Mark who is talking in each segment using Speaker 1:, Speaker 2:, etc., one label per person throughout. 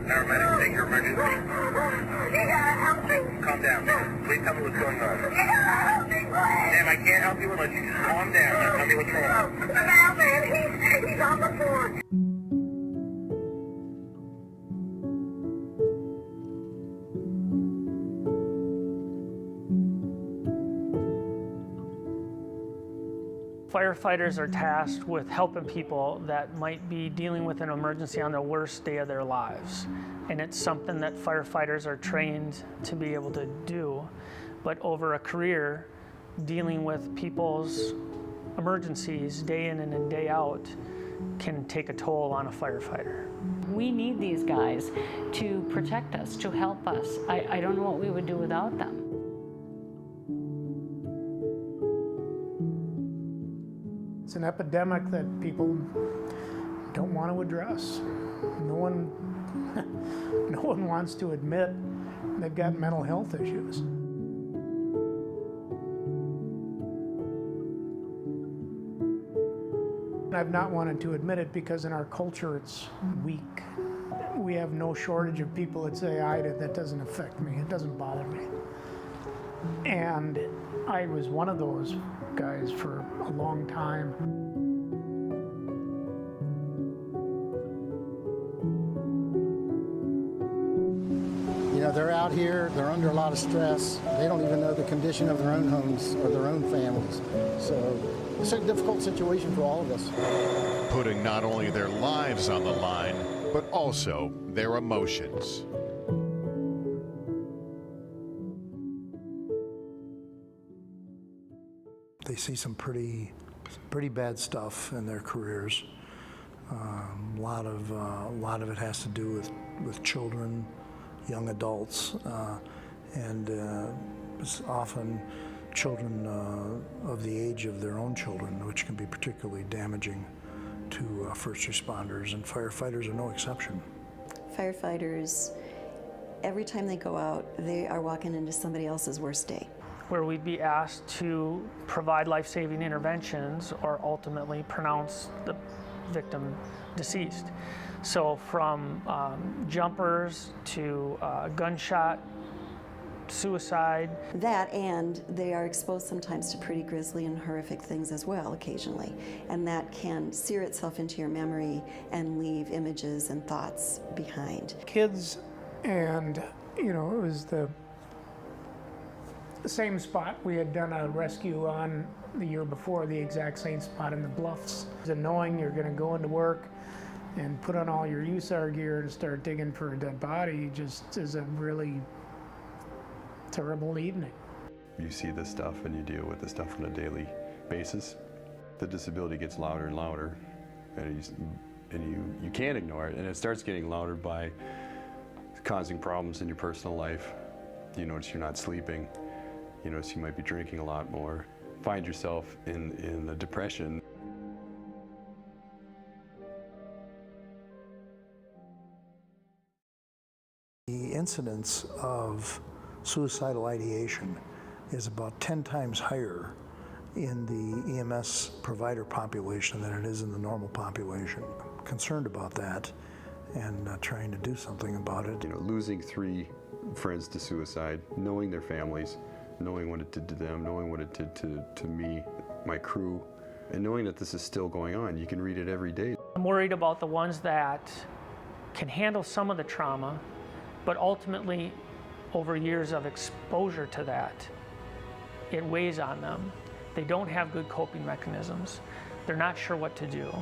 Speaker 1: Paramedics, take your emergency. Calm down. Please tell me what's going on. Ma'am, I can't help you unless you just calm down and tell me what's wrong.
Speaker 2: He's on the floor.
Speaker 3: Firefighters are tasked with helping people that might be dealing with an emergency on the worst day of their lives. And it's something that firefighters are trained to be able to do. But over a career, dealing with people's emergencies day in and day out can take a toll on a firefighter.
Speaker 4: We need these guys to protect us, to help us. I don't know what we would do without them.
Speaker 5: It's an epidemic that people don't want to address. No one wants to admit they've got mental health issues. I've not wanted to admit it because in our culture it's weak. We have no shortage of people that say, that doesn't affect me, it doesn't bother me. And I was one of those guys for a long time.
Speaker 6: You know, they're out here, they're under a lot of stress. They don't even know the condition of their own homes or their own families. So it's a difficult situation for all of us.
Speaker 7: Putting not only their lives on the line, but also their emotions.
Speaker 8: They see some pretty bad stuff in their careers. A lot of it has to do with children, young adults, and it's often children of the age of their own children, which can be particularly damaging to first responders, and firefighters are no exception.
Speaker 9: Firefighters, every time they go out, they are walking into somebody else's worst day.
Speaker 3: Where we'd be asked to provide life-saving interventions or ultimately pronounce the victim deceased. So from jumpers to gunshot, suicide.
Speaker 9: That, and they are exposed sometimes to pretty grisly and horrific things as well occasionally. And that can sear itself into your memory and leave images and thoughts behind.
Speaker 5: Kids, and it was the same spot we had done a rescue on the year before, the exact same spot in the Bluffs. It's knowing you're going to go into work and put on all your USAR gear to start digging for a dead body just is a really terrible evening.
Speaker 10: You see this stuff and you deal with this stuff on a daily basis. The disability gets louder and louder, and you can't ignore it, and it starts getting louder by causing problems in your personal life. You notice you're not sleeping. You notice you might be drinking a lot more. Find yourself in a depression.
Speaker 8: The incidence of suicidal ideation is about 10 times higher in the EMS provider population than it is in the normal population. I'm concerned about that and trying to do something about it.
Speaker 10: Losing 3 friends to suicide, knowing their families, knowing what it did to them, knowing what it did to me, my crew, and knowing that this is still going on. You can read it every day.
Speaker 3: I'm worried about the ones that can handle some of the trauma, but ultimately, over years of exposure to that, it weighs on them. They don't have good coping mechanisms. They're not sure what to do,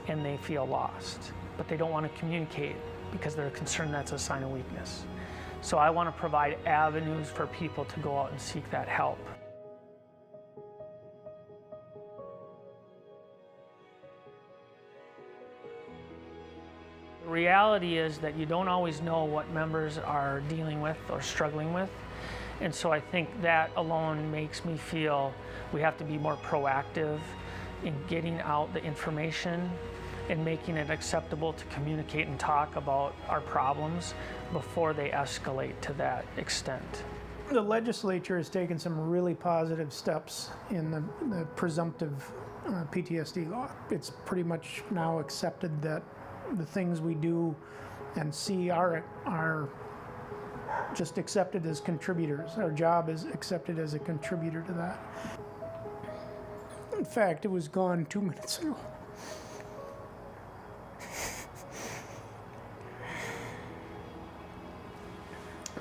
Speaker 3: and they feel lost. But they don't want to communicate because they're concerned that's a sign of weakness. So I want to provide avenues for people to go out and seek that help. The reality is that you don't always know what members are dealing with or struggling with. And so I think that alone makes me feel we have to be more proactive in getting out the information and making it acceptable to communicate and talk about our problems before they escalate to that extent.
Speaker 5: The legislature has taken some really positive steps in the presumptive PTSD law. It's pretty much now accepted that the things we do and see our just accepted as contributors. Our job is accepted as a contributor to that. In fact, it was gone 2 minutes ago.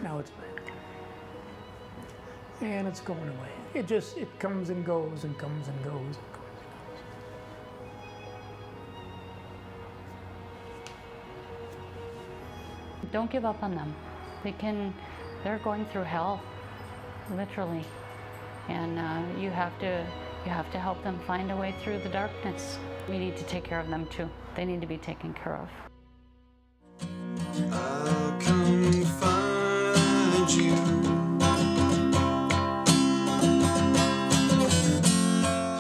Speaker 5: Now it's back. And it's going away. It comes and goes and comes and goes and goes.
Speaker 4: Don't give up on them. They're going through hell, literally. And you have to help them find a way through the darkness. We need to take care of them too. They need to be taken care of.
Speaker 11: I'll come find you.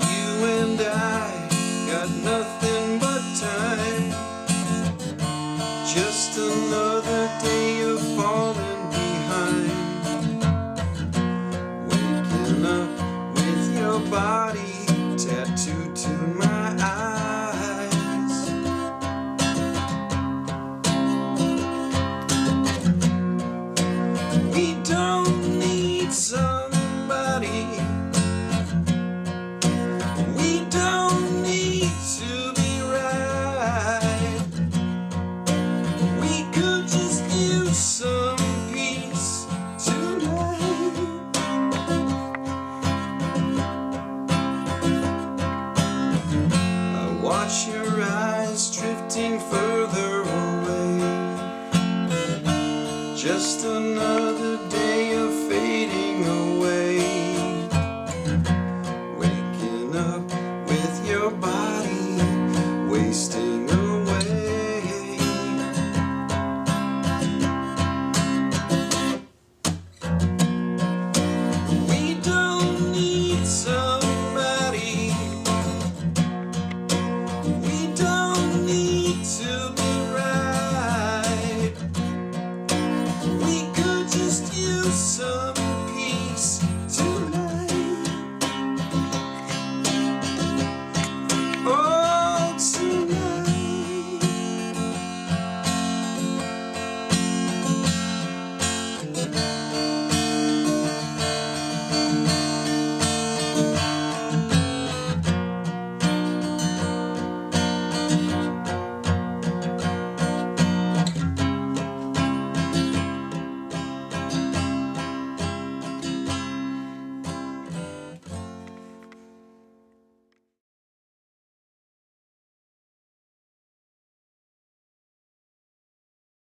Speaker 11: You and I got nothing but time. Just another day of falling behind. Waking up with your body tattooed to my eyes. We don't need somebody. We don't need to be right. We could just use some peace tonight. I watch your eyes drifting further away. Just a